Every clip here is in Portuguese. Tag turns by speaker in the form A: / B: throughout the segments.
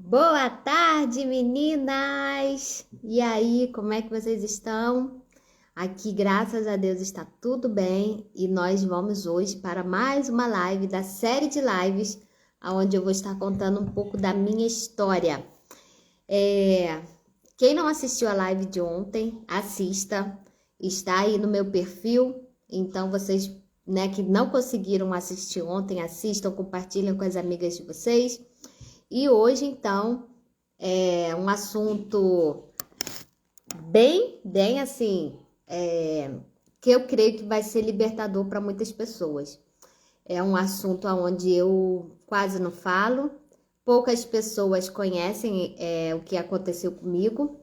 A: Boa tarde, meninas! E aí, como é que vocês estão? Aqui, graças a Deus, está tudo bem e nós vamos hoje para mais uma live da série de lives, onde eu vou estar contando um pouco da minha história. Quem não assistiu a live de ontem, assista, está aí no meu perfil, então vocês, que não conseguiram assistir ontem, assistam, compartilhem com as amigas de vocês. E hoje, então, é um assunto bem assim, que eu creio que vai ser libertador para muitas pessoas. É um assunto onde eu quase não falo, poucas pessoas conhecem o que aconteceu comigo.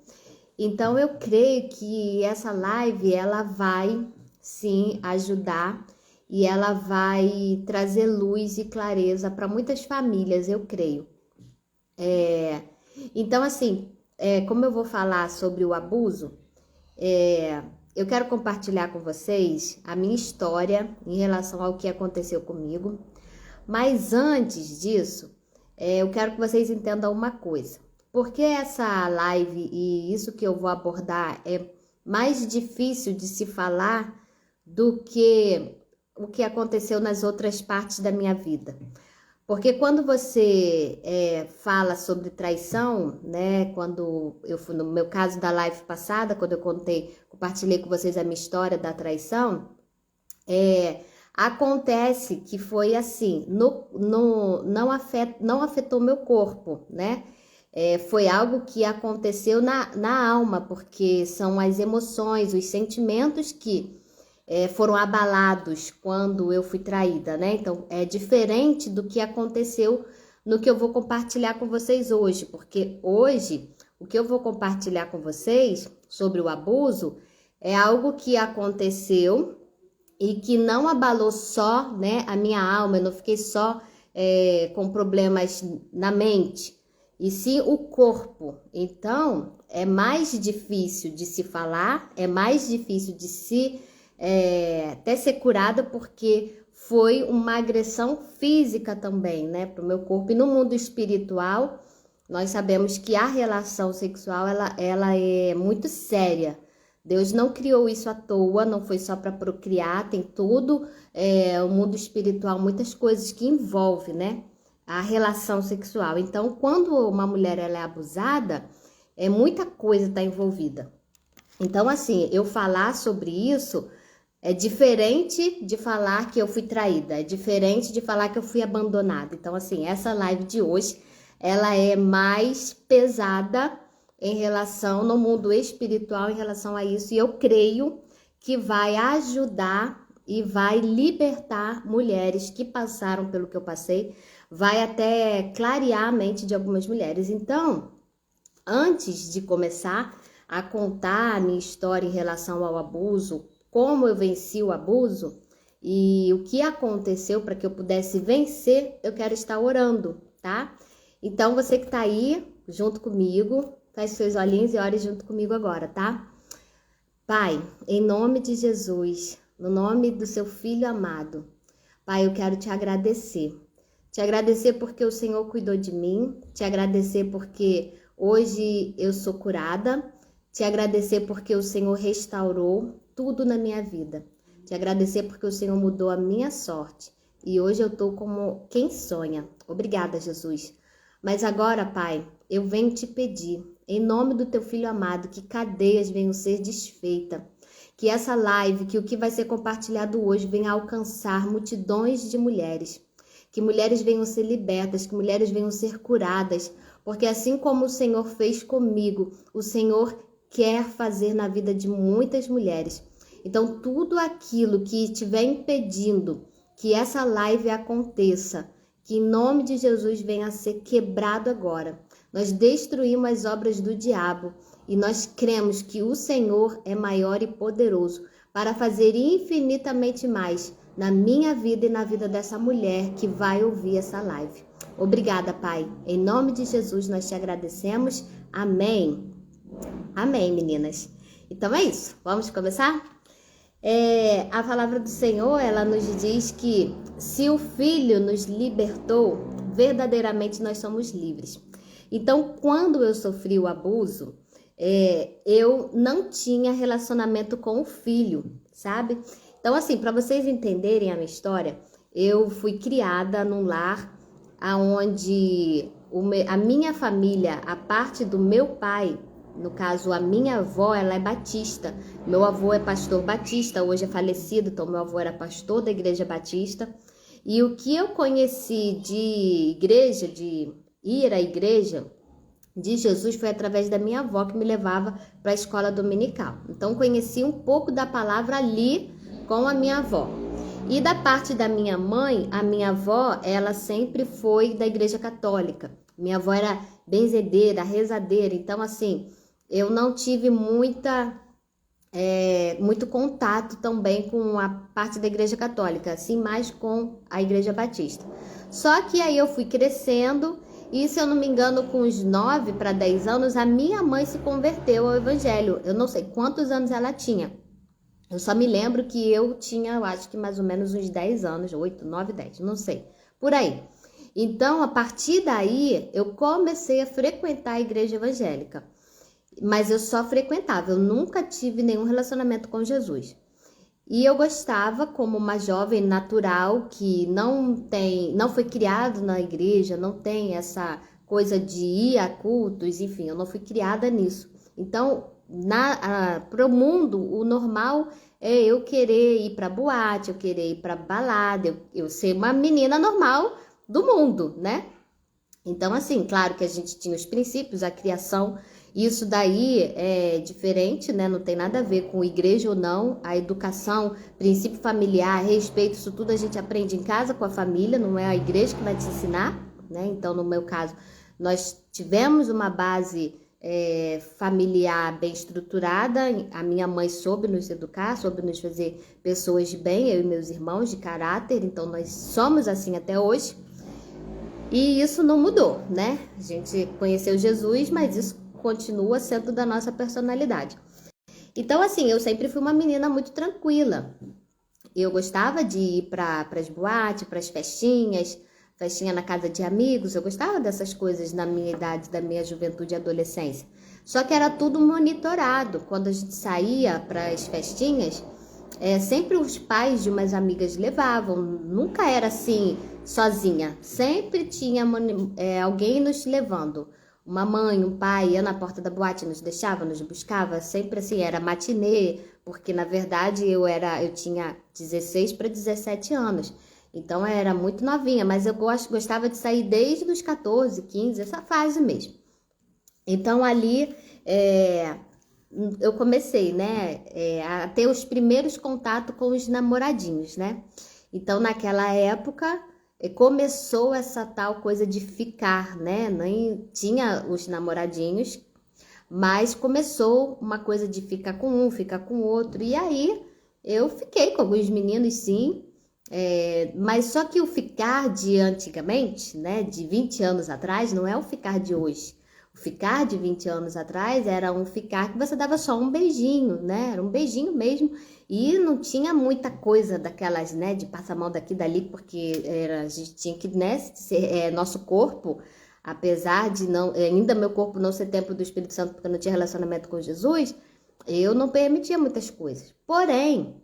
A: Então, eu creio que essa live, ela vai, sim, ajudar e ela vai trazer luz e clareza para muitas famílias, eu creio. Então, assim, como eu vou falar sobre o abuso, eu quero compartilhar com vocês a minha história em relação ao que aconteceu comigo. Mas antes disso, eu quero que vocês entendam uma coisa. Porque essa live e isso que eu vou abordar é mais difícil de se falar do que o que aconteceu nas outras partes da minha vida. Porque quando você fala sobre traição, né? Quando eu fui, no meu caso da live passada, quando eu compartilhei com vocês a minha história da traição, acontece que foi assim, não afetou meu corpo, né? Foi algo que aconteceu na alma, porque são as emoções, os sentimentos que foram abalados quando eu fui traída, né? Então, é diferente do que aconteceu no que eu vou compartilhar com vocês hoje, porque hoje o que eu vou compartilhar com vocês sobre o abuso é algo que aconteceu e que não abalou só, né, a minha alma, eu não fiquei só com problemas na mente, e sim o corpo. Então, é mais difícil de se falar, é mais difícil de se até ser curada, porque foi uma agressão física também, né, para o meu corpo. E no mundo espiritual, nós sabemos que a relação sexual, ela é muito séria. Deus não criou isso à toa, não foi só para procriar, tem tudo, o mundo espiritual, muitas coisas que envolve, né, a relação sexual. Então, quando uma mulher ela é abusada, muita coisa está envolvida. Então, assim, eu falar sobre isso é diferente de falar que eu fui traída, é diferente de falar que eu fui abandonada. Então, assim, essa live de hoje, ela é mais pesada em relação, no mundo espiritual, em relação a isso. E eu creio que vai ajudar e vai libertar mulheres que passaram pelo que eu passei, vai até clarear a mente de algumas mulheres. Então, antes de começar a contar a minha história em relação ao abuso, como eu venci o abuso e o que aconteceu para que eu pudesse vencer, eu quero estar orando, tá? Então, você que tá aí junto comigo, feche seus olhinhos e ore junto comigo agora, tá? Pai, em nome de Jesus, no nome do seu Filho amado, Pai, eu quero te agradecer. Te agradecer porque o Senhor cuidou de mim, te agradecer porque hoje eu sou curada, te agradecer porque o Senhor restaurou tudo na minha vida. Te agradecer porque o Senhor mudou a minha sorte e hoje eu tô como quem sonha. Obrigada, Jesus. Mas agora, Pai, eu venho te pedir, em nome do teu Filho amado, que cadeias venham ser desfeitas, que essa live, que o que vai ser compartilhado hoje venha alcançar multidões de mulheres, que mulheres venham ser libertas, que mulheres venham ser curadas, porque assim como o Senhor fez comigo, o Senhor quer fazer na vida de muitas mulheres. Então, tudo aquilo que estiver impedindo que essa live aconteça, que em nome de Jesus venha a ser quebrado agora. Nós destruímos as obras do diabo e nós cremos que o Senhor é maior e poderoso para fazer infinitamente mais na minha vida e na vida dessa mulher que vai ouvir essa live. Obrigada, Pai. Em nome de Jesus nós te agradecemos. Amém. Amém, meninas. Então é isso. Vamos começar? A palavra do Senhor, ela nos diz que se o Filho nos libertou, verdadeiramente nós somos livres. Então, quando eu sofri o abuso, eu não tinha relacionamento com o filho, sabe? Então, assim, para vocês entenderem a minha história, eu fui criada num lar onde a minha família, a parte do meu pai, no caso, a minha avó, ela é batista. Meu avô é pastor batista, hoje é falecido, então meu avô era pastor da igreja batista. E o que eu conheci de igreja, de ir à igreja de Jesus, foi através da minha avó, que me levava para a escola dominical. Então, conheci um pouco da palavra ali com a minha avó. E da parte da minha mãe, a minha avó, ela sempre foi da igreja católica. Minha avó era benzedeira, rezadeira, então assim, eu não tive muito contato também com a parte da igreja católica, assim, mais com a igreja batista. Só que aí eu fui crescendo e, se eu não me engano, com uns 9 para 10 anos, a minha mãe se converteu ao evangelho. Eu não sei quantos anos ela tinha. Eu só me lembro que eu tinha, eu acho que mais ou menos uns 10 anos, 8, 9, 10, não sei, por aí. Então, a partir daí, eu comecei a frequentar a igreja evangélica. Mas eu só frequentava, eu nunca tive nenhum relacionamento com Jesus. E eu gostava, como uma jovem natural que não foi criado na igreja, não tem essa coisa de ir a cultos, enfim, eu não fui criada nisso. Então, para o mundo, o normal é eu querer ir para boate, eu querer ir para balada, eu ser uma menina normal do mundo, né? Então, assim, claro que a gente tinha os princípios, a criação. Isso daí é diferente, né? Não tem nada a ver com igreja ou não. A educação, princípio familiar, respeito, isso tudo a gente aprende em casa com a família, não é a igreja que vai te ensinar, né? Então, no meu caso, nós tivemos uma base familiar bem estruturada. A minha mãe soube nos educar, soube nos fazer pessoas de bem, eu e meus irmãos, de caráter. Então, nós somos assim até hoje. E isso não mudou, né? A gente conheceu Jesus, mas isso continua sendo da nossa personalidade. Então, assim, eu sempre fui uma menina muito tranquila. Eu gostava de ir para as boates, para as festinhas, festinha na casa de amigos. Eu gostava dessas coisas na minha idade, da minha juventude e adolescência. Só que era tudo monitorado. Quando a gente saía para as festinhas, sempre os pais de umas amigas levavam. Nunca era assim, sozinha. Sempre tinha alguém nos levando. Uma mãe, um pai ia na porta da boate, nos deixava, nos buscava, sempre assim, era matinê, porque na verdade eu tinha 16 para 17 anos, então eu era muito novinha, mas eu gostava de sair desde os 14, 15, essa fase mesmo. Então ali eu comecei, né, a ter os primeiros contatos com os namoradinhos, né? Então naquela época começou essa tal coisa de ficar, né? Nem tinha os namoradinhos, mas começou uma coisa de ficar com um, ficar com o outro. E aí eu fiquei com alguns meninos, sim. Mas só que o ficar de antigamente, né? De 20 anos atrás, não é o ficar de hoje. O ficar de 20 anos atrás era um ficar que você dava só um beijinho, né? Era um beijinho mesmo. E não tinha muita coisa daquelas, né, de passar a mão daqui e dali, porque a gente tinha que, né, nosso corpo, apesar de ainda meu corpo não ser templo do Espírito Santo, porque eu não tinha relacionamento com Jesus, eu não permitia muitas coisas. Porém,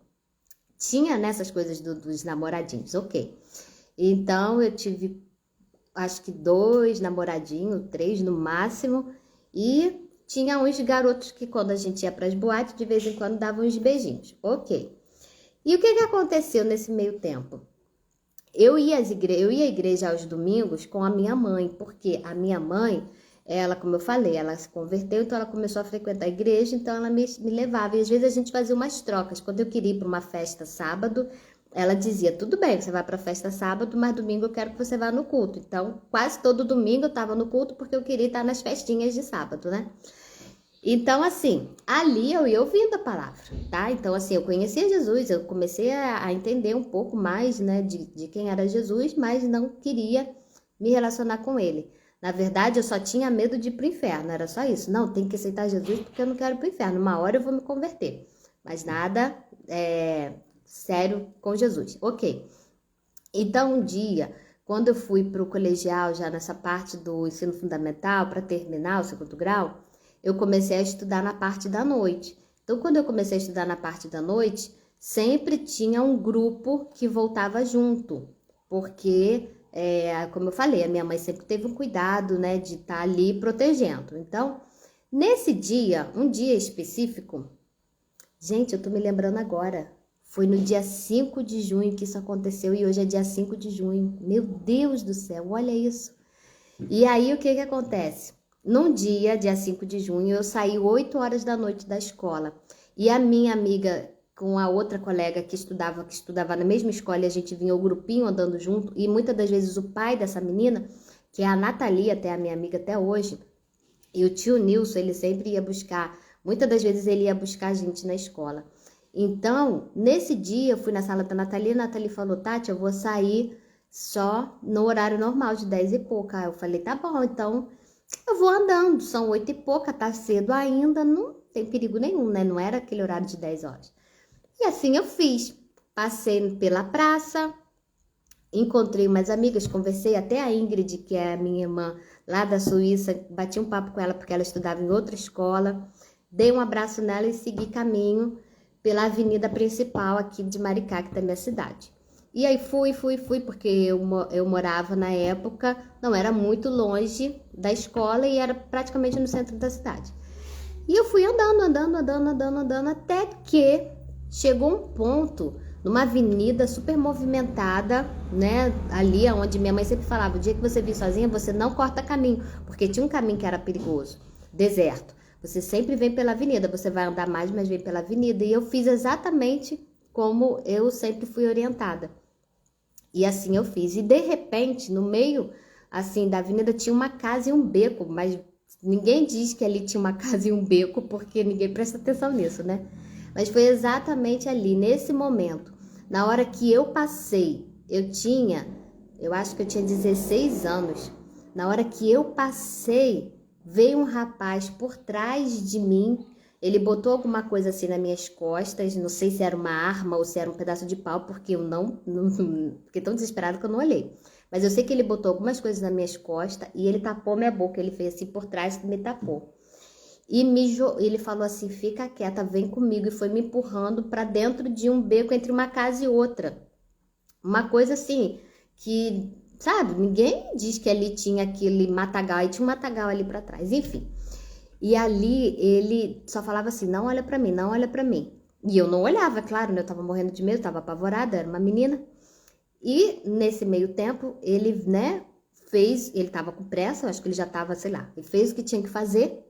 A: tinha nessas coisas dos namoradinhos, ok. Então, eu tive, acho que 2 namoradinhos, 3 no máximo, e tinha uns garotos que, quando a gente ia para as boates, de vez em quando davam uns beijinhos. Ok. E o que aconteceu nesse meio tempo? Eu ia à igreja aos domingos com a minha mãe, porque a minha mãe, ela, como eu falei, ela se converteu, então ela começou a frequentar a igreja, então ela me levava. E às vezes a gente fazia umas trocas. Quando eu queria ir para uma festa sábado, ela dizia, tudo bem, você vai para a festa sábado, mas domingo eu quero que você vá no culto. Então, quase todo domingo eu estava no culto, porque eu queria estar nas festinhas de sábado, né? Então, assim, ali eu ia ouvindo a palavra, tá? Então, assim, eu conhecia Jesus, eu comecei a entender um pouco mais, né, de quem era Jesus, mas não queria me relacionar com ele. Na verdade, eu só tinha medo de ir pro inferno, era só isso. Não, tem que aceitar Jesus porque eu não quero ir pro inferno. Uma hora eu vou me converter, mas nada sério com Jesus. Ok. Então, um dia, quando eu fui para o colegial, já nessa parte do ensino fundamental, para terminar o segundo grau, eu comecei a estudar na parte da noite. Então, quando eu comecei a estudar na parte da noite, sempre tinha um grupo que voltava junto, porque, como eu falei, a minha mãe sempre teve um cuidado, né, de estar ali protegendo. Então, nesse dia, um dia específico, gente, eu tô me lembrando agora, foi no dia 5 de junho que isso aconteceu e hoje é dia 5 de junho. Meu Deus do céu, olha isso. E aí, o que acontece? Num dia 5 de junho, eu saí 8 horas da noite da escola. E a minha amiga, com a outra colega que estudava na mesma escola, e a gente vinha o grupinho andando junto. E muitas das vezes o pai dessa menina, que é a Nathalie, até a minha amiga até hoje, e o tio Nilson, ele sempre ia buscar. Muitas das vezes ele ia buscar a gente na escola. Então, nesse dia, eu fui na sala da Nathalie, a Nathalie falou, Tati, eu vou sair só no horário normal, de 10 e pouca. Aí eu falei, tá bom, então eu vou andando, são 8 e pouca, tá cedo ainda, não tem perigo nenhum, né? Não era aquele horário de 10 horas. E assim eu fiz. Passei pela praça, encontrei umas amigas, conversei até a Ingrid, que é a minha irmã lá da Suíça, bati um papo com ela porque ela estudava em outra escola, dei um abraço nela e segui caminho pela avenida principal aqui de Maricá, que é a minha cidade. E aí fui, porque eu morava na época, não era muito longe da escola e era praticamente no centro da cidade. E eu fui andando, até que chegou um ponto, numa avenida super movimentada, né? Ali onde minha mãe sempre falava, o dia que você vir sozinha, você não corta caminho, porque tinha um caminho que era perigoso, deserto. Você sempre vem pela avenida, você vai andar mais, mas vem pela avenida. E eu fiz exatamente como eu sempre fui orientada. E assim eu fiz. E de repente, no meio assim da avenida tinha uma casa e um beco, mas ninguém diz que ali tinha uma casa e um beco, porque ninguém presta atenção nisso, né? Mas foi exatamente ali, nesse momento, na hora que eu passei, eu acho que eu tinha 16 anos. Na hora que eu passei, veio um rapaz por trás de mim, ele botou alguma coisa assim nas minhas costas, não sei se era uma arma ou se era um pedaço de pau, porque eu não fiquei tão desesperada que eu não olhei. Mas eu sei que ele botou algumas coisas nas minhas costas e ele tapou minha boca, ele fez assim por trás e me tapou. E ele falou assim, fica quieta, vem comigo, e foi me empurrando para dentro de um beco entre uma casa e outra. Uma coisa assim, que, sabe, ninguém diz que ali tinha aquele matagal, e tinha um matagal ali para trás, enfim. E ali ele só falava assim, não olha para mim, não olha para mim. E eu não olhava, claro, né? Eu tava morrendo de medo, tava apavorada, era uma menina. E nesse meio tempo, ele, né, ele tava com pressa, eu acho que ele já tava, sei lá, ele fez o que tinha que fazer.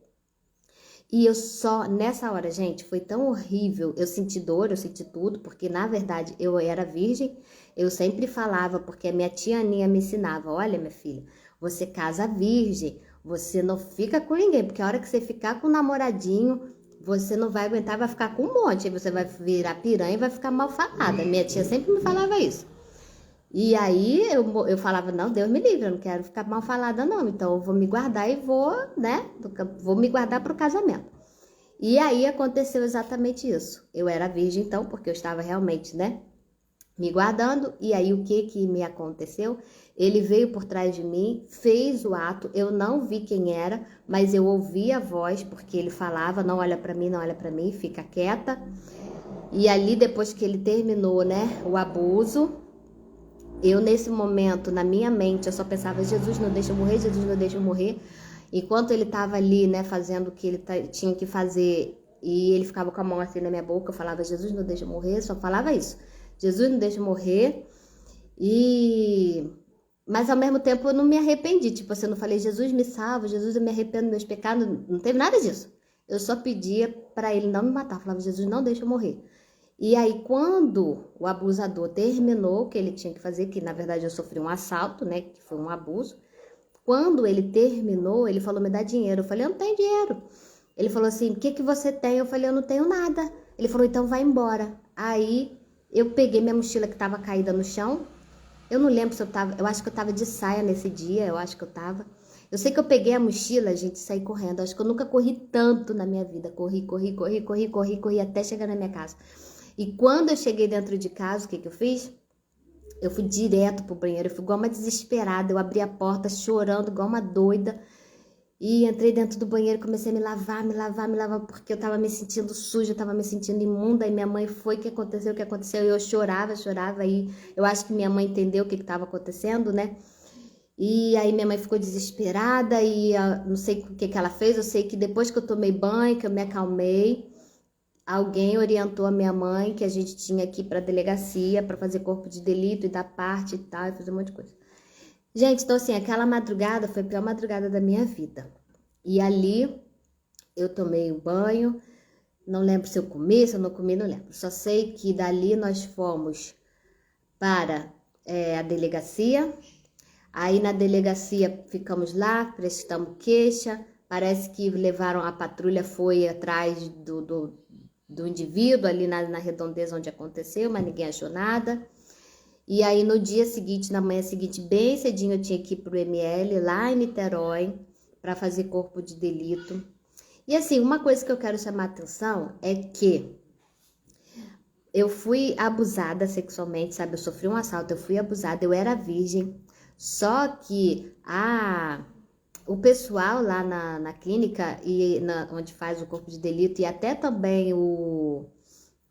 A: E eu só, nessa hora, gente, foi tão horrível, eu senti dor, eu senti tudo, porque na verdade eu era virgem, eu sempre falava, porque a minha tia Aninha me ensinava, olha minha filha, você casa virgem, você não fica com ninguém, porque a hora que você ficar com um namoradinho, você não vai aguentar, vai ficar com um monte, aí você vai virar piranha e vai ficar mal falada, minha tia sempre me falava isso. E aí eu falava, não, Deus me livre, eu não quero ficar mal falada não, então eu vou me guardar e vou, né, vou me guardar para o casamento. E aí aconteceu exatamente isso. Eu era virgem então, porque eu estava realmente, né, me guardando. E aí o que me aconteceu? Ele veio por trás de mim, fez o ato, eu não vi quem era, mas eu ouvi a voz, porque ele falava, não olha para mim, fica quieta. E ali depois que ele terminou, né, o abuso, eu, nesse momento, na minha mente, eu só pensava, Jesus, não deixa eu morrer, Jesus, não deixa eu morrer. Enquanto ele estava ali, né, fazendo o que ele tinha que fazer, e ele ficava com a mão assim na minha boca, eu falava, Jesus, não deixa eu morrer, só falava isso. Jesus, não deixa eu morrer. Mas, ao mesmo tempo, eu não me arrependi. Tipo assim, eu não falei, Jesus, me salva, Jesus, eu me arrependo dos meus pecados. Não teve nada disso. Eu só pedia para ele não me matar. Eu falava, Jesus, não deixa eu morrer. E aí, quando o abusador terminou o que ele tinha que fazer, que na verdade eu sofri um assalto, né, que foi um abuso, quando ele terminou, ele falou, me dá dinheiro. Eu falei, eu não tenho dinheiro. Ele falou assim, o que você tem? Eu falei, eu não tenho nada. Ele falou, então vai embora. Aí, eu peguei minha mochila que estava caída no chão. Eu não lembro se eu tava, eu acho que eu tava de saia nesse dia, eu acho que eu tava. Eu sei que eu peguei a mochila, gente, e saí correndo. Eu acho que eu nunca corri tanto na minha vida. Corri até chegar na minha casa. E quando eu cheguei dentro de casa, o que eu fiz? Eu fui direto pro banheiro, eu fui igual uma desesperada, eu abri a porta chorando igual uma doida e entrei dentro do banheiro, comecei a me lavar, porque eu tava me sentindo suja, eu tava me sentindo imunda, e minha mãe foi, o que aconteceu, e eu chorava, e eu acho que minha mãe entendeu o que tava acontecendo, né? E aí minha mãe ficou desesperada e não sei o que ela fez, eu sei que depois que eu tomei banho, que eu me acalmei, alguém orientou a minha mãe que a gente tinha que ir para a delegacia para fazer corpo de delito e dar parte e tal, e fazer um monte de coisa. Gente, então assim, aquela madrugada foi a pior madrugada da minha vida. E ali eu tomei o banho, não lembro se eu comi, se eu não comi, não lembro. Só sei que dali nós fomos para a delegacia. Aí na delegacia ficamos lá, prestamos queixa. Parece que levaram, a patrulha foi atrás do indivíduo ali na redondeza onde aconteceu, mas ninguém achou nada. E aí no dia seguinte, na manhã seguinte, bem cedinho, eu tinha que ir pro ML lá em Niterói para fazer corpo de delito. E assim, uma coisa que eu quero chamar a atenção é que eu fui abusada sexualmente, sabe? Eu sofri um assalto, eu fui abusada, eu era virgem. Só que o pessoal lá na clínica, onde faz o corpo de delito, e até também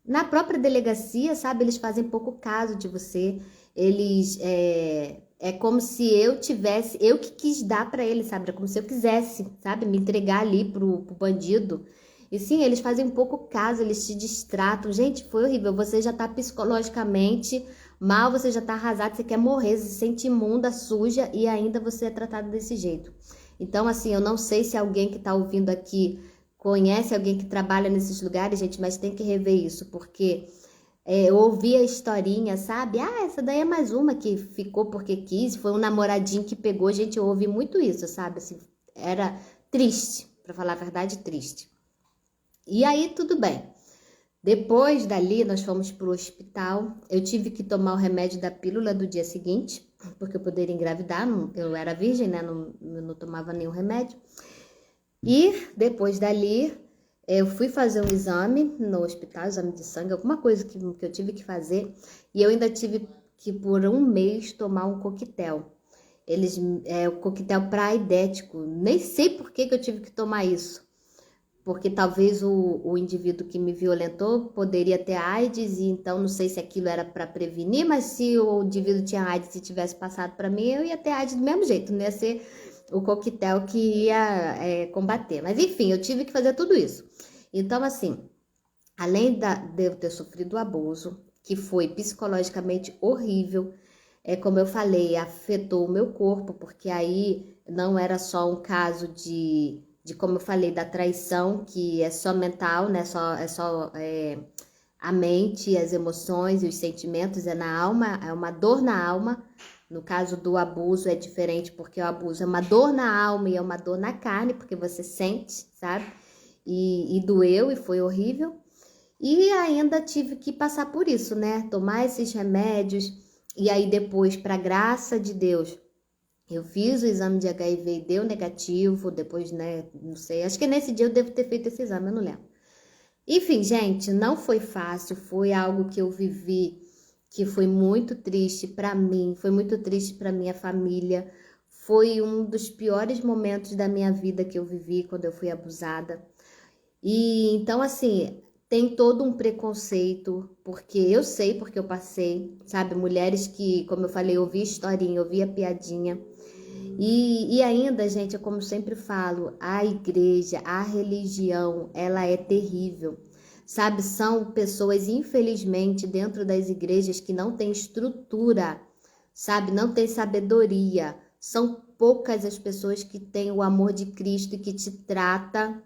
A: na própria delegacia, sabe? Eles fazem pouco caso de você. Eles... É como se eu que quis dar pra eles, sabe? É como se eu quisesse, sabe? Me entregar ali pro bandido. E sim, eles fazem pouco caso, eles te distratam. Gente, foi horrível. Você já tá psicologicamente mal, você já tá arrasado, você quer morrer, você se sente imunda, suja e ainda você é tratado desse jeito. Então, assim, eu não sei se alguém que tá ouvindo aqui conhece alguém que trabalha nesses lugares, gente, mas tem que rever isso, porque eu ouvi a historinha, sabe? Essa daí é mais uma que ficou porque quis, foi um namoradinho que pegou, gente, eu ouvi muito isso, sabe? Assim, era triste, pra falar a verdade, triste. E aí, tudo bem. Depois dali, nós fomos pro hospital, eu tive que tomar o remédio da pílula do dia seguinte, porque eu poderia engravidar, eu era virgem, né? Não tomava nenhum remédio. E depois dali, eu fui fazer um exame no hospital, exame de sangue, alguma coisa que eu tive que fazer. E eu ainda tive que, por um mês, tomar um coquetel. O coquetel praidético. Nem sei por que eu tive que tomar isso. Porque talvez o indivíduo que me violentou poderia ter AIDS, e então não sei se aquilo era para prevenir, mas se o indivíduo tinha AIDS e tivesse passado para mim, eu ia ter AIDS do mesmo jeito, não ia ser o coquetel que ia combater. Mas enfim, eu tive que fazer tudo isso. Então, assim, além de eu ter sofrido o abuso, que foi psicologicamente horrível, como eu falei, afetou o meu corpo, porque aí não era só um caso de como eu falei, da traição, que é só mental, né? A mente, as emoções e os sentimentos, é na alma, é uma dor na alma. No caso do abuso é diferente, porque o abuso é uma dor na alma e é uma dor na carne, porque você sente, sabe? E doeu e foi horrível. E ainda tive que passar por isso, né? Tomar esses remédios. E aí depois, para graça de Deus, eu fiz o exame de HIV e deu negativo. Depois, né? Não sei. Acho que nesse dia eu devo ter feito esse exame, eu não lembro. Enfim, gente, não foi fácil. Foi algo que eu vivi que foi muito triste para mim. Foi muito triste para minha família. Foi um dos piores momentos da minha vida que eu vivi quando eu fui abusada. E então, assim, tem todo um preconceito, porque eu sei, porque eu passei, sabe? Mulheres que, como eu falei, eu ouvi historinha, eu ouvi a piadinha. E ainda, gente, como sempre falo, a igreja, a religião, ela é terrível. Sabe, são pessoas, infelizmente, dentro das igrejas que não têm estrutura, sabe? Não tem sabedoria. São poucas as pessoas que têm o amor de Cristo e que te trata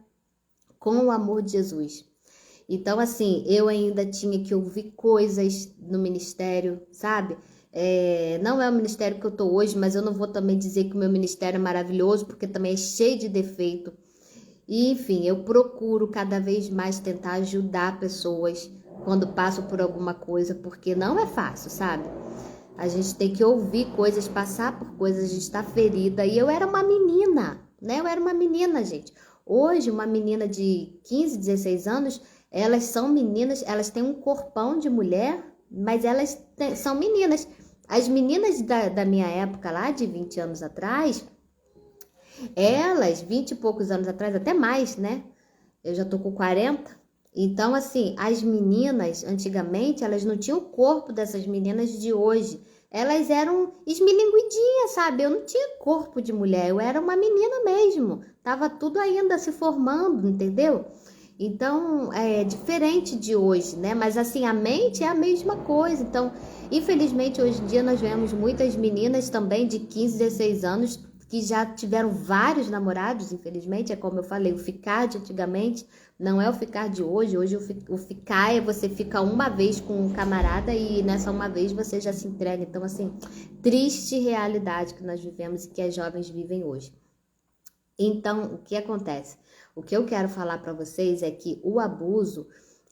A: com o amor de Jesus. Então, assim, eu ainda tinha que ouvir coisas no ministério, sabe? Não é o ministério que eu tô hoje, mas eu não vou também dizer que o meu ministério é maravilhoso, porque também é cheio de defeito. E, enfim, eu procuro cada vez mais tentar ajudar pessoas quando passam por alguma coisa, porque não é fácil, sabe? A gente tem que ouvir coisas, passar por coisas, a gente está ferida. E eu era uma menina, né? Eu era uma menina, gente. Hoje, uma menina de 15, 16 anos, elas são meninas, elas têm um corpão de mulher, mas elas são meninas. As meninas da minha época lá, de 20 anos atrás, elas, 20 e poucos anos atrás, até mais, né? Eu já tô com 40. Então, assim, as meninas, antigamente, elas não tinham o corpo dessas meninas de hoje. Elas eram esmilinguidinhas, sabe? Eu não tinha corpo de mulher, eu era uma menina mesmo. Tava tudo ainda se formando, entendeu? Então, é diferente de hoje, né? Mas, assim, a mente é a mesma coisa. Então, infelizmente, hoje em dia, nós vemos muitas meninas também de 15, 16 anos que já tiveram vários namorados, infelizmente. É como eu falei, o ficar de antigamente não é o ficar de hoje. Hoje o ficar é você fica uma vez com um camarada e nessa uma vez você já se entrega. Então, assim, triste realidade que nós vivemos e que as jovens vivem hoje. Então, o que acontece? O que eu quero falar para vocês é que o abuso,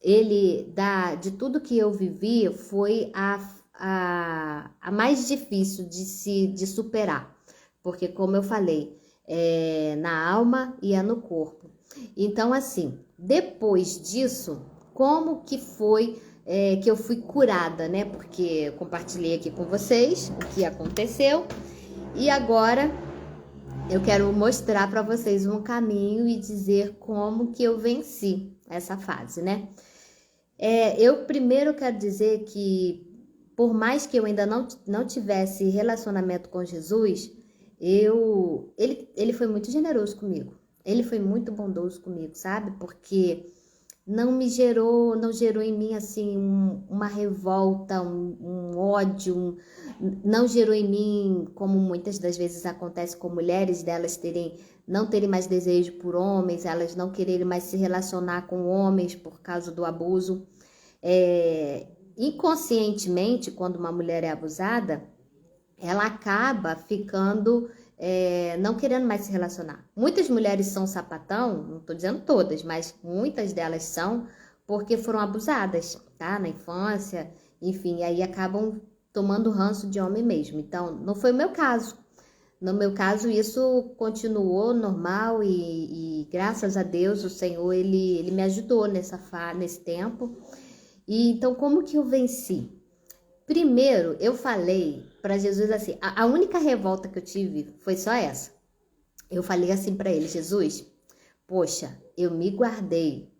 A: de tudo que eu vivi, foi a mais difícil de superar. Porque, como eu falei, é na alma e é no corpo. Então, assim, depois disso, como que foi que eu fui curada, né? Porque eu compartilhei aqui com vocês o que aconteceu. E agora eu quero mostrar para vocês um caminho e dizer como que eu venci essa fase, né? Eu primeiro quero dizer que, por mais que eu ainda não tivesse relacionamento com Jesus, ele foi muito generoso comigo. Ele foi muito bondoso comigo, sabe? Porque não gerou em mim assim uma revolta, um ódio, não gerou em mim, como muitas das vezes acontece com mulheres, delas não terem mais desejo por homens, elas não quererem mais se relacionar com homens por causa do abuso. Inconscientemente, quando uma mulher é abusada, ela acaba ficando não querendo mais se relacionar. Muitas mulheres são sapatão, não estou dizendo todas, mas muitas delas são porque foram abusadas, tá? Na infância, enfim, aí acabam tomando ranço de homem mesmo. Então, não foi o meu caso. No meu caso, isso continuou normal e graças a Deus, o Senhor, ele me ajudou nesse tempo. E então, como que eu venci? Primeiro, eu falei para Jesus assim, a única revolta que eu tive foi só essa. Eu falei assim para ele, Jesus, poxa, eu me guardei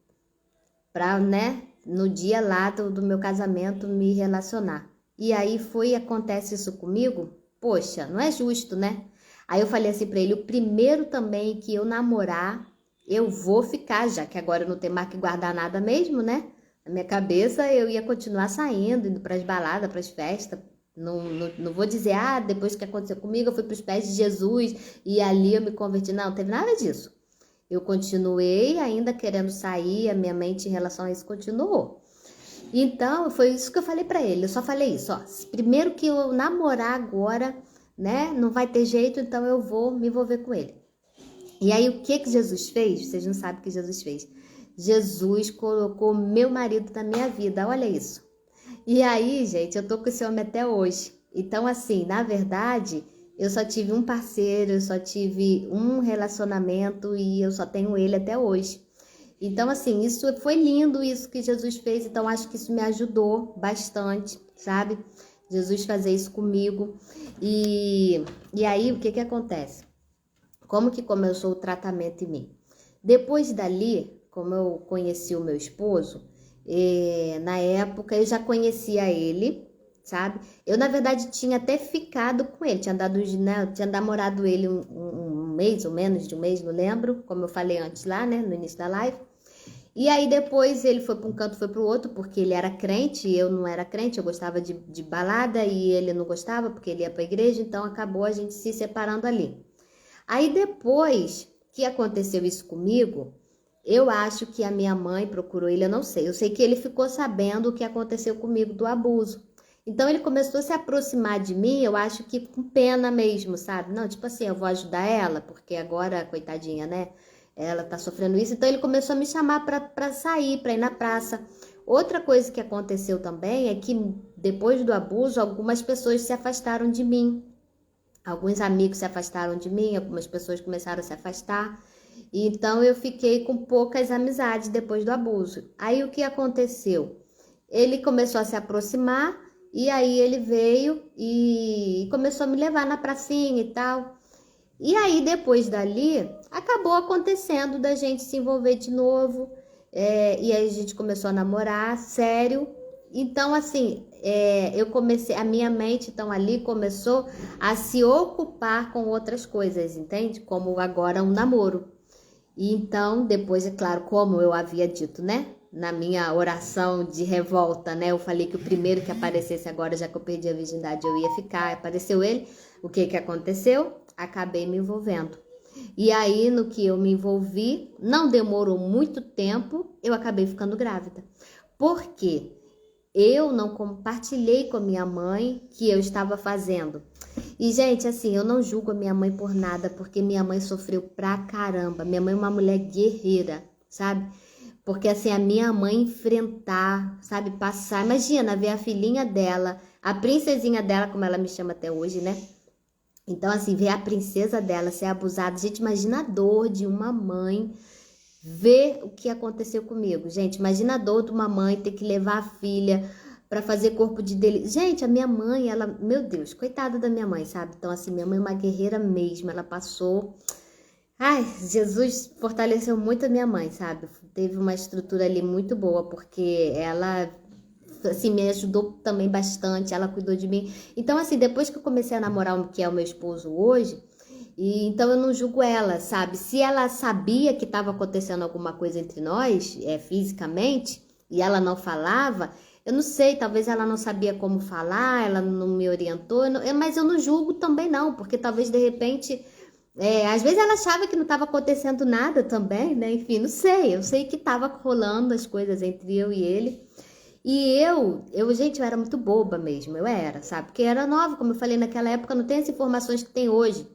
A: para, né, no dia lá do meu casamento me relacionar. E aí acontece isso comigo? Poxa, não é justo, né? Aí eu falei assim para ele, o primeiro também que eu namorar, eu vou ficar, já que agora eu não tenho mais que guardar nada mesmo, né? Na minha cabeça eu ia continuar saindo, indo para as baladas, para as festas. Não vou dizer, depois que aconteceu comigo, eu fui para os pés de Jesus e ali eu me converti. Não teve nada disso. Eu continuei ainda querendo sair, a minha mente em relação a isso continuou. Então, foi isso que eu falei para ele. Eu só falei isso, ó. Primeiro que eu namorar agora, né, não vai ter jeito, então eu vou me envolver com ele. E aí, o que Jesus fez? Vocês não sabem o que Jesus fez. Jesus colocou meu marido na minha vida, olha isso. E aí, gente, eu tô com esse homem até hoje. Então, assim, na verdade, eu só tive um parceiro, eu só tive um relacionamento e eu só tenho ele até hoje. Então, assim, isso foi lindo, isso que Jesus fez. Então, acho que isso me ajudou bastante, sabe? Jesus fazer isso comigo. E aí, o que acontece? Como que começou o tratamento em mim? Depois dali, como eu conheci o meu esposo, na época eu já conhecia ele, sabe? Eu, na verdade, tinha até ficado com ele, tinha namorado ele um mês ou menos de um mês, não lembro, como eu falei antes lá, né, no início da live. E aí depois ele foi para um canto, foi para o outro, porque ele era crente e eu não era crente, eu gostava de balada e ele não gostava porque ele ia para a igreja, então acabou a gente se separando ali. Aí depois que aconteceu isso comigo, eu acho que a minha mãe procurou ele, eu não sei. Eu sei que ele ficou sabendo o que aconteceu comigo do abuso. Então ele começou a se aproximar de mim, eu acho que com pena mesmo, sabe? Não, tipo assim, eu vou ajudar ela, porque agora, coitadinha, né? Ela tá sofrendo isso. Então ele começou a me chamar pra sair, pra ir na praça. Outra coisa que aconteceu também é que depois do abuso, algumas pessoas se afastaram de mim. Alguns amigos se afastaram de mim, algumas pessoas começaram a se afastar. Então eu fiquei com poucas amizades depois do abuso. Aí o que aconteceu? Ele começou a se aproximar E aí ele veio e começou a me levar na pracinha e tal. E aí depois dali, acabou acontecendo da gente se envolver de novo. E aí a gente começou a namorar, sério. Então, assim, eu comecei, a minha mente, então, ali começou a se ocupar com outras coisas, entende? Como agora um namoro. E então, depois, é claro, como eu havia dito, né? Na minha oração de revolta, né? Eu falei que o primeiro que aparecesse agora, já que eu perdi a virgindade, eu ia ficar. Apareceu ele. O que que aconteceu? Acabei me envolvendo. E aí, no que eu me envolvi, não demorou muito tempo, eu acabei ficando grávida. Por quê? Eu não compartilhei com a minha mãe que eu estava fazendo. E, gente, assim, eu não julgo a minha mãe por nada, porque minha mãe sofreu pra caramba. Minha mãe é uma mulher guerreira, sabe? Porque, assim, a minha mãe enfrentar, sabe? Passar. Imagina, ver a filhinha dela, a princesinha dela, como ela me chama até hoje, né? Então, assim, ver a princesa dela ser abusada. Gente, imagina a dor de uma mãe ver o que aconteceu comigo. Gente, imagina a dor de uma mãe ter que levar a filha para fazer corpo de delírio. Gente, a minha mãe, ela, meu Deus, coitada da minha mãe, sabe? Então, assim, minha mãe é uma guerreira mesmo. Ela passou. Ai, Jesus fortaleceu muito a minha mãe, sabe? Teve uma estrutura ali muito boa, porque ela, assim, me ajudou também bastante. Ela cuidou de mim. Então, assim, depois que eu comecei a namorar o que é o meu esposo hoje, e então eu não julgo ela, sabe? Se ela sabia que estava acontecendo alguma coisa entre nós, fisicamente, e ela não falava, eu não sei, talvez ela não sabia como falar, ela não me orientou, mas eu não julgo também não, porque talvez de repente, às vezes ela achava que não estava acontecendo nada também, né? Enfim, não sei, eu sei que estava rolando as coisas entre eu e ele. E gente, eu era muito boba mesmo, eu era, sabe? Porque eu era nova, como eu falei naquela época, não tem as informações que tem hoje.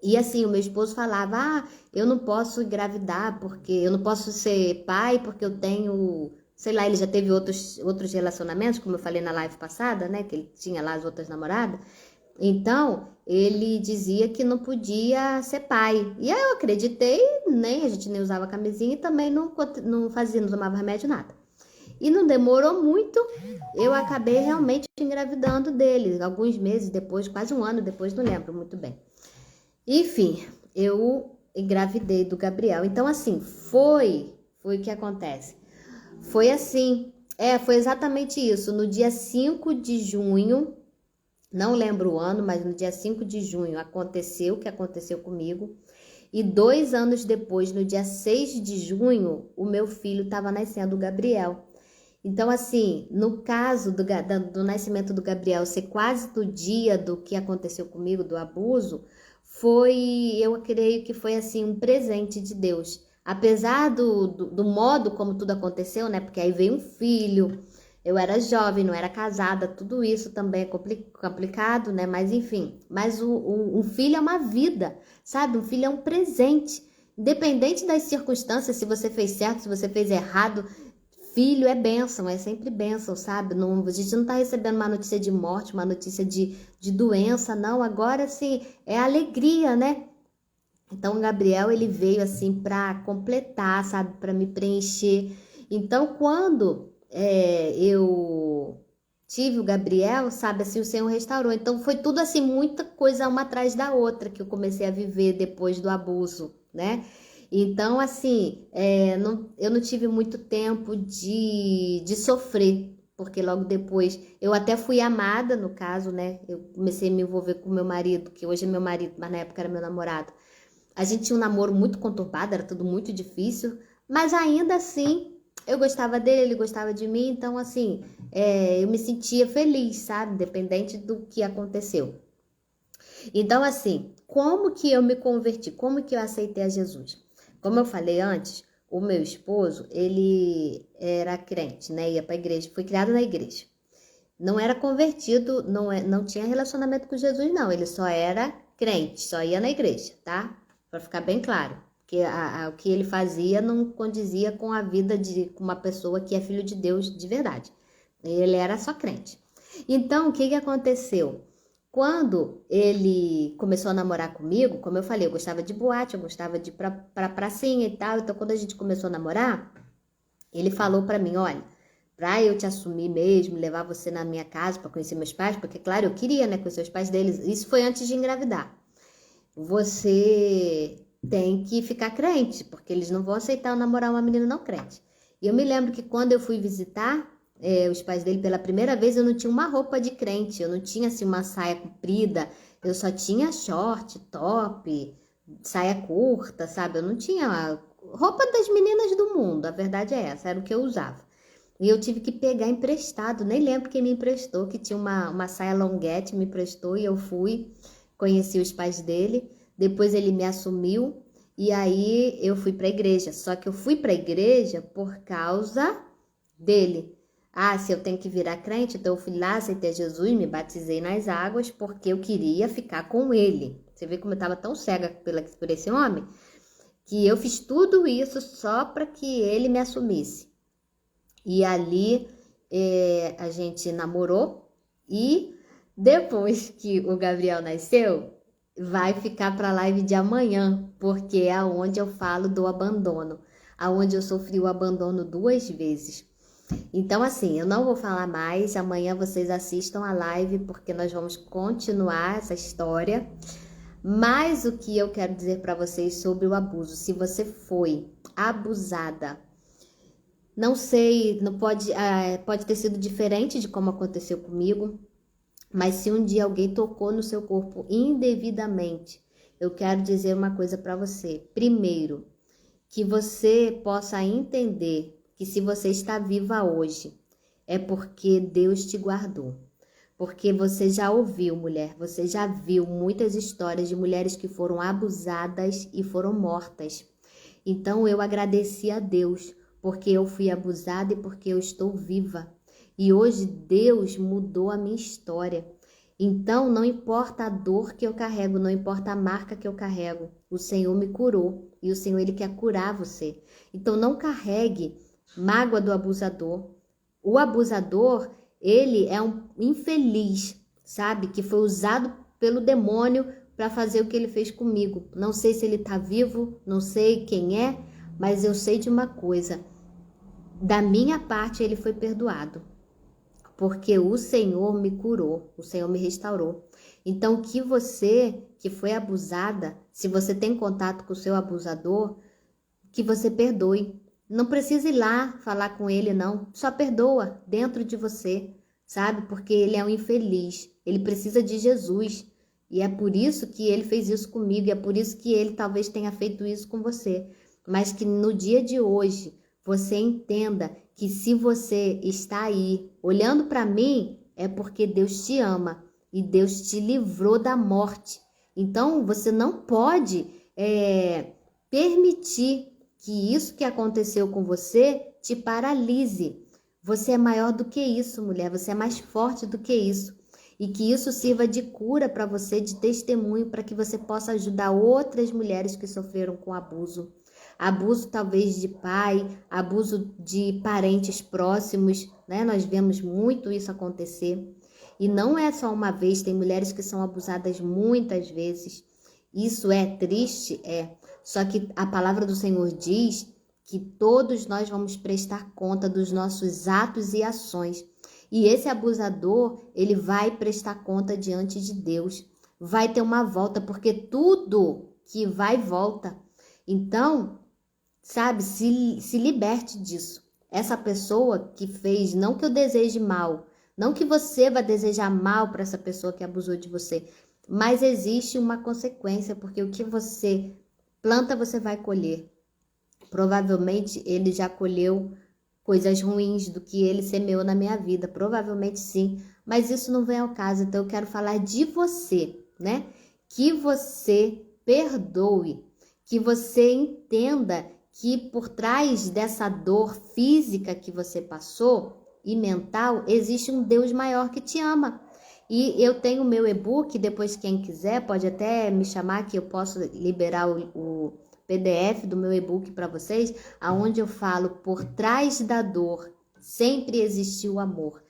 A: E assim, o meu esposo falava, eu não posso engravidar, porque eu não posso ser pai, porque eu tenho, sei lá, ele já teve outros relacionamentos, como eu falei na live passada, né, que ele tinha lá as outras namoradas. Então, ele dizia que não podia ser pai. E aí eu acreditei, nem a gente nem usava camisinha e também não fazia, não tomava remédio, nada. E não demorou muito, eu acabei realmente engravidando dele, alguns meses depois, quase um ano depois, não lembro muito bem. Enfim, eu engravidei do Gabriel. Então, assim, foi o que acontece. Foi assim, foi exatamente isso. No dia 5 de junho, não lembro o ano, mas no dia 5 de junho aconteceu o que aconteceu comigo. E 2 anos depois, no dia 6 de junho, o meu filho estava nascendo, o Gabriel. Então, assim, no caso do nascimento do Gabriel ser quase do dia do que aconteceu comigo, do abuso, eu creio que foi, assim, um presente de Deus. Apesar do modo como tudo aconteceu, né? Porque aí veio um filho, eu era jovem, não era casada, tudo isso também é complicado, né? Mas, enfim, um filho é uma vida, sabe? Um filho é um presente. Independente das circunstâncias, se você fez certo, se você fez errado, filho é bênção, é sempre bênção, sabe? Não, a gente não tá recebendo uma notícia de morte, uma notícia de doença, não. Agora, assim, é alegria, né? Então, o Gabriel, ele veio, assim, para completar, sabe? Para me preencher. Então, quando eu tive o Gabriel, sabe? Assim, o Senhor restaurou. Então, foi tudo, assim, muita coisa uma atrás da outra que eu comecei a viver depois do abuso, né? Então, assim, eu não tive muito tempo de sofrer, porque logo depois eu até fui amada, no caso, né? Eu comecei a me envolver com meu marido, que hoje é meu marido, mas na época era meu namorado. A gente tinha um namoro muito conturbado, era tudo muito difícil, mas ainda assim eu gostava dele, ele gostava de mim, então, assim, eu me sentia feliz, sabe? Independente do que aconteceu. Então, assim, como que eu me converti? Como que eu aceitei a Jesus? Como eu falei antes, o meu esposo, ele era crente, né? Ia pra igreja, foi criado na igreja. Não era convertido, não tinha relacionamento com Jesus, não. Ele só era crente, só ia na igreja, tá? Pra ficar bem claro. Porque o que ele fazia não condizia com a vida de uma pessoa que é filho de Deus de verdade. Ele era só crente. Então, o que que aconteceu? Quando ele começou a namorar comigo, como eu falei, eu gostava de boate, eu gostava de ir pra pracinha e tal. Então, quando a gente começou a namorar, ele falou pra mim, olha, para eu te assumir mesmo, levar você na minha casa para conhecer meus pais, porque, claro, eu queria, né, conhecer os pais deles. Isso foi antes de engravidar. Você tem que ficar crente, porque eles não vão aceitar eu namorar uma menina não crente. E eu me lembro que quando eu fui visitar os pais dele pela primeira vez, eu não tinha uma roupa de crente, eu não tinha assim uma saia comprida, eu só tinha short, top, saia curta, sabe? Eu não tinha roupa das meninas do mundo, a verdade é essa, era o que eu usava. E eu tive que pegar emprestado, nem lembro quem me emprestou, que tinha uma saia longuete, me emprestou e eu fui, conheci os pais dele, depois ele me assumiu e aí eu fui para a igreja. Só que eu fui para a igreja por causa dele. Ah, se eu tenho que virar crente, então eu fui lá, aceitei Jesus, me batizei nas águas porque eu queria ficar com ele. Você vê como eu estava tão cega por esse homem, que eu fiz tudo isso só para que ele me assumisse. E ali a gente namorou e depois que o Gabriel nasceu, vai ficar para a live de amanhã, porque é aonde eu falo do abandono, aonde eu sofri o abandono 2 vezes. Então, assim, eu não vou falar mais, amanhã vocês assistam a live, porque nós vamos continuar essa história. Mas o que eu quero dizer para vocês sobre o abuso, se você foi abusada, não sei, não pode ter sido diferente de como aconteceu comigo, mas se um dia alguém tocou no seu corpo indevidamente, eu quero dizer uma coisa para você. Primeiro, que você possa entender que se você está viva hoje, é porque Deus te guardou. Porque você já ouviu, mulher, você já viu muitas histórias de mulheres que foram abusadas e foram mortas. Então eu agradeci a Deus, porque eu fui abusada e porque eu estou viva. E hoje Deus mudou a minha história. Então não importa a dor que eu carrego, não importa a marca que eu carrego, o Senhor me curou e o Senhor Ele quer curar você. Então não carregue mágoa do abusador. O abusador, ele é um infeliz, sabe? Que foi usado pelo demônio para fazer o que ele fez comigo. Não sei se ele está vivo, não sei quem é, mas eu sei de uma coisa. Da minha parte, ele foi perdoado. Porque o Senhor me curou, o Senhor me restaurou. Então, que você que foi abusada, se você tem contato com o seu abusador, que você perdoe. Não precisa ir lá falar com ele, não. Só perdoa dentro de você, sabe? Porque ele é um infeliz. Ele precisa de Jesus. E é por isso que ele fez isso comigo. E é por isso que ele talvez tenha feito isso com você. Mas que no dia de hoje, você entenda que se você está aí olhando para mim, é porque Deus te ama. E Deus te livrou da morte. Então, você não pode permitir que isso que aconteceu com você te paralise. Você é maior do que isso, mulher. Você é mais forte do que isso. E que isso sirva de cura para você, de testemunho, para que você possa ajudar outras mulheres que sofreram com abuso. Abuso talvez de pai, abuso de parentes próximos, né? Nós vemos muito isso acontecer. E não é só uma vez, tem mulheres que são abusadas muitas vezes. Isso é triste? É. Só que a palavra do Senhor diz que todos nós vamos prestar conta dos nossos atos e ações. E esse abusador, ele vai prestar conta diante de Deus. Vai ter uma volta, porque tudo que vai, volta. Então, sabe, se liberte disso. Essa pessoa que fez, não que eu deseje mal, não que você vai desejar mal para essa pessoa que abusou de você, mas existe uma consequência, porque o que você planta, você vai colher. Provavelmente ele já colheu coisas ruins do que ele semeou na minha vida. Provavelmente sim, mas isso não vem ao caso. Então eu quero falar de você, né? Que você perdoe, que você entenda que por trás dessa dor física que você passou e mental, existe um Deus maior que te ama. E eu tenho o meu e-book, depois quem quiser pode até me chamar que eu posso liberar o PDF do meu e-book para vocês, aonde eu falo por trás da dor sempre existiu amor.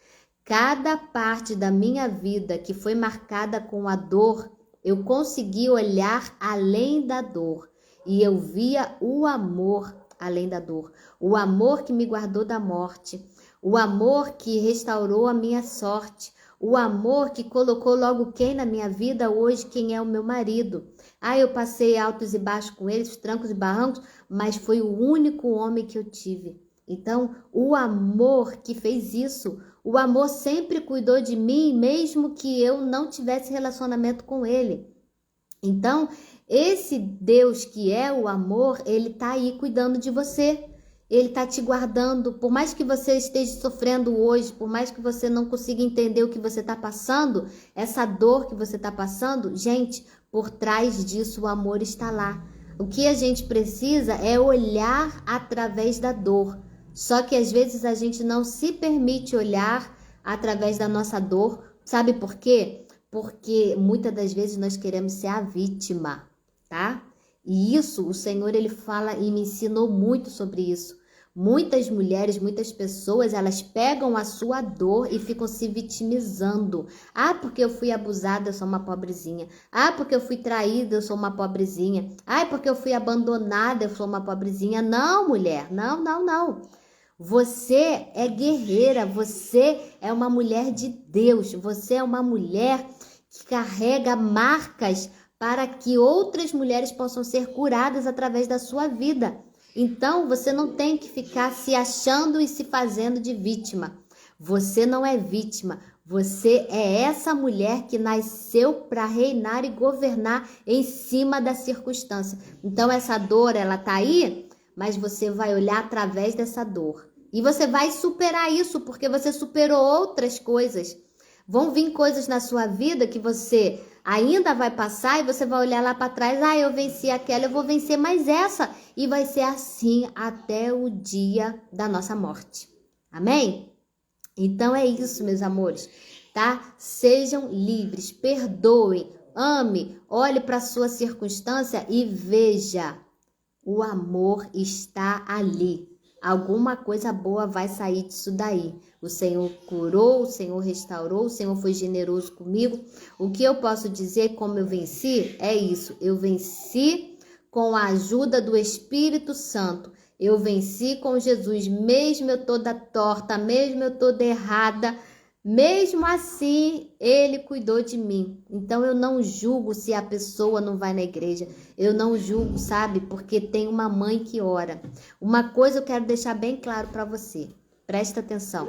A: Cada parte da minha vida que foi marcada com a dor, eu consegui olhar além da dor e eu via o amor além da dor. O amor que me guardou da morte, o amor que restaurou a minha sorte, o amor que colocou logo quem na minha vida hoje, quem é o meu marido. Eu passei altos e baixos com ele, trancos e barrancos, mas foi o único homem que eu tive. Então, o amor que fez isso, o amor sempre cuidou de mim, mesmo que eu não tivesse relacionamento com ele. Então, esse Deus que é o amor, ele tá aí cuidando de você. Ele tá te guardando. Por mais que você esteja sofrendo hoje, por mais que você não consiga entender o que você tá passando, essa dor que você tá passando, gente, por trás disso o amor está lá. O que a gente precisa é olhar através da dor. Só que às vezes a gente não se permite olhar através da nossa dor. Sabe por quê? Porque muitas das vezes nós queremos ser a vítima, tá? E isso, o Senhor, ele fala e me ensinou muito sobre isso. Muitas mulheres, muitas pessoas, elas pegam a sua dor e ficam se vitimizando. Porque eu fui abusada, eu sou uma pobrezinha. Porque eu fui traída, eu sou uma pobrezinha. Porque eu fui abandonada, eu sou uma pobrezinha. Não, mulher, não, não, não. Você é guerreira, você é uma mulher de Deus, você é uma mulher que carrega marcas para que outras mulheres possam ser curadas através da sua vida. Então, você não tem que ficar se achando e se fazendo de vítima. Você não é vítima, você é essa mulher que nasceu para reinar e governar em cima da circunstância. Então, essa dor, ela tá aí, mas você vai olhar através dessa dor. E você vai superar isso, porque você superou outras coisas. Vão vir coisas na sua vida que você ainda vai passar e você vai olhar lá para trás. Eu venci aquela, eu vou vencer mais essa. E vai ser assim até o dia da nossa morte. Amém? Então é isso, meus amores, tá? Sejam livres, perdoem, ame, olhe para a sua circunstância e veja. O amor está ali. Alguma coisa boa vai sair disso daí. O Senhor curou, o Senhor restaurou, o Senhor foi generoso comigo. O que eu posso dizer como eu venci é isso. Eu venci com a ajuda do Espírito Santo. Eu venci com Jesus, mesmo eu toda torta, mesmo eu toda errada. Mesmo assim, ele cuidou de mim. Então, eu não julgo se a pessoa não vai na igreja. Eu não julgo, sabe? Porque tem uma mãe que ora. Uma coisa eu quero deixar bem claro para você. Presta atenção.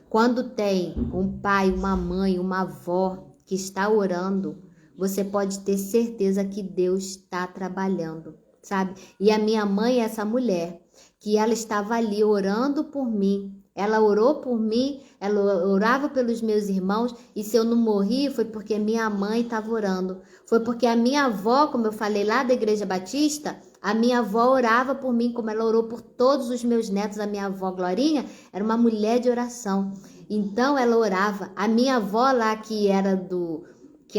A: Quando tem um pai, uma mãe, uma avó que está orando, você pode ter certeza que Deus está trabalhando, sabe? E a minha mãe é essa mulher que ela estava ali orando por mim. Ela orou por mim, ela orava pelos meus irmãos, e se eu não morri foi porque minha mãe estava orando. Foi porque a minha avó, como eu falei lá da Igreja Batista, a minha avó orava por mim, como ela orou por todos os meus netos. A minha avó Glorinha era uma mulher de oração. Então ela orava. A minha avó lá, que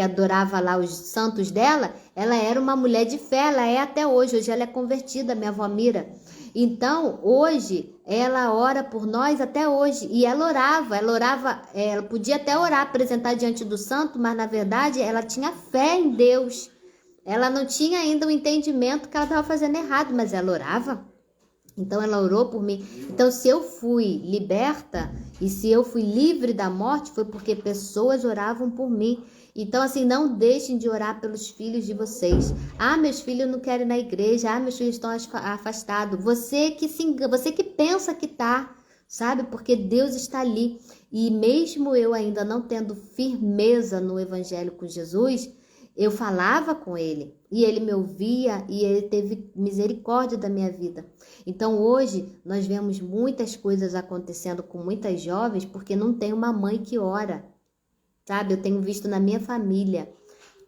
A: adorava lá os santos dela, ela era uma mulher de fé, ela é até hoje. Hoje ela é convertida, minha avó Mira. Então, hoje, ela ora por nós até hoje. E ela orava, ela podia até orar, apresentar diante do santo, mas na verdade ela tinha fé em Deus. Ela não tinha ainda o entendimento que ela estava fazendo errado, mas ela orava. Então ela orou por mim. Então, se eu fui liberta e se eu fui livre da morte, foi porque pessoas oravam por mim. Então, assim, não deixem de orar pelos filhos de vocês. Meus filhos não querem ir na igreja. Meus filhos estão afastados. Você que se engana, você que pensa que tá, sabe? Porque Deus está ali. E mesmo eu ainda não tendo firmeza no evangelho com Jesus, eu falava com ele. E ele me ouvia e ele teve misericórdia da minha vida. Então, hoje, nós vemos muitas coisas acontecendo com muitas jovens porque não tem uma mãe que ora. Sabe, eu tenho visto na minha família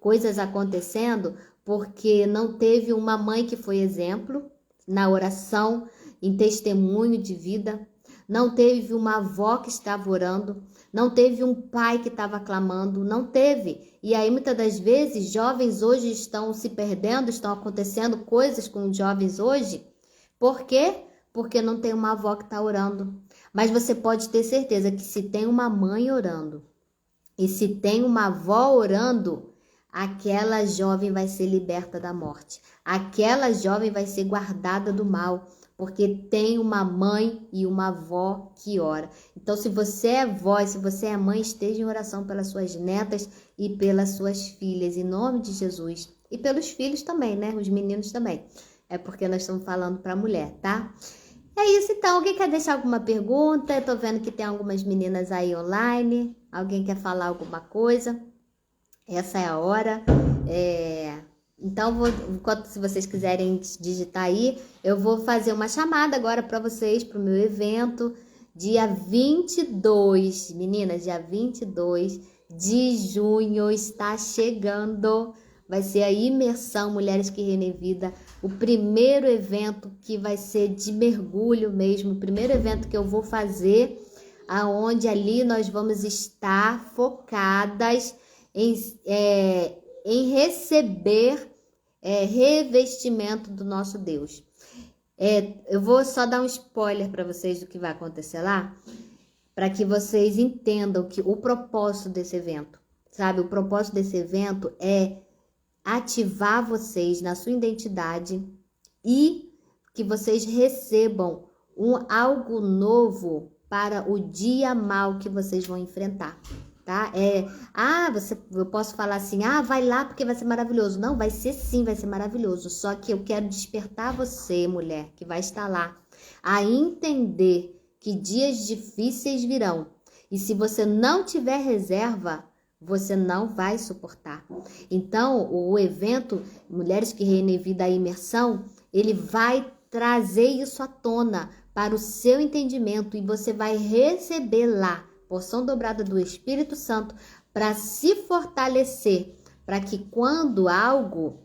A: coisas acontecendo porque não teve uma mãe que foi exemplo na oração, em testemunho de vida. Não teve uma avó que estava orando. Não teve um pai que estava clamando. Não teve. E aí, muitas das vezes, jovens hoje estão se perdendo, estão acontecendo coisas com jovens hoje. Por quê? Porque não tem uma avó que está orando. Mas você pode ter certeza que se tem uma mãe orando, e se tem uma avó orando, aquela jovem vai ser liberta da morte. Aquela jovem vai ser guardada do mal. porque tem uma mãe e uma avó que ora. Então, se você é avó, se você é mãe, esteja em oração pelas suas netas e pelas suas filhas, em nome de Jesus. E pelos filhos também, né? Os meninos também. É porque nós estamos falando para a mulher, tá? É isso então. Alguém quer deixar alguma pergunta? Eu tô vendo que tem algumas meninas aí online. Alguém quer falar alguma coisa? Essa é a hora. Então, enquanto se vocês quiserem digitar aí, eu vou fazer uma chamada agora para vocês, para o meu evento, dia 22, meninas, dia 22 de junho está chegando. Vai ser a imersão Mulheres que Reinem Vida, o primeiro evento que vai ser de mergulho mesmo, o primeiro evento que eu vou fazer, aonde ali nós vamos estar focadas em receber revestimento do nosso Deus. Eu vou só dar um spoiler para vocês do que vai acontecer lá, para que vocês entendam que o propósito desse evento, sabe? O propósito desse evento é ativar vocês na sua identidade e que vocês recebam algo novo para o dia mau que vocês vão enfrentar, tá? Eu posso falar assim, vai lá porque vai ser maravilhoso. Não, vai ser sim, vai ser maravilhoso. Só que eu quero despertar você, mulher, que vai estar lá, a entender que dias difíceis virão. E se você não tiver reserva, você não vai suportar. Então, o evento Mulheres que Reinem Vida, a imersão, ele vai trazer isso à tona para o seu entendimento e você vai receber lá porção dobrada do Espírito Santo para se fortalecer, para que quando algo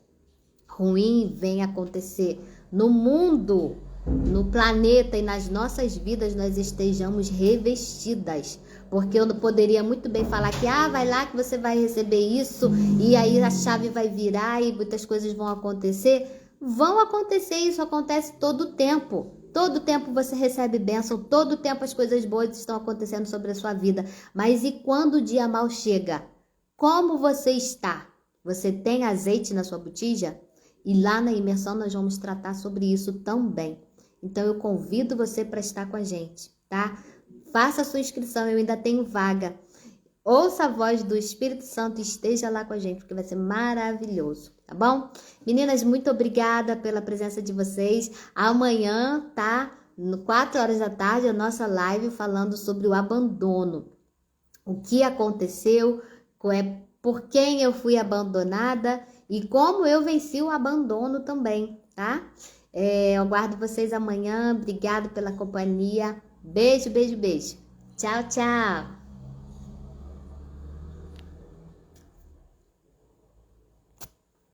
A: ruim venha acontecer no mundo, no planeta e nas nossas vidas, nós estejamos revestidas. Porque eu poderia muito bem falar que, vai lá que você vai receber isso, e aí a chave vai virar e muitas coisas vão acontecer. Vão acontecer, isso acontece todo o tempo. Todo tempo você recebe bênção, todo tempo as coisas boas estão acontecendo sobre a sua vida. Mas e quando o dia mau chega? Como você está? Você tem azeite na sua botija? E lá na imersão nós vamos tratar sobre isso também. Então eu convido você para estar com a gente, tá? Faça a sua inscrição, eu ainda tenho vaga. Ouça a voz do Espírito Santo e esteja lá com a gente, porque vai ser maravilhoso, tá bom? Meninas, muito obrigada pela presença de vocês. Amanhã, tá? 4 horas da tarde, a nossa live falando sobre o abandono. O que aconteceu, por quem eu fui abandonada e como eu venci o abandono também, tá? Eu aguardo vocês amanhã. Obrigada pela companhia. Beijo, beijo, beijo. Tchau, tchau.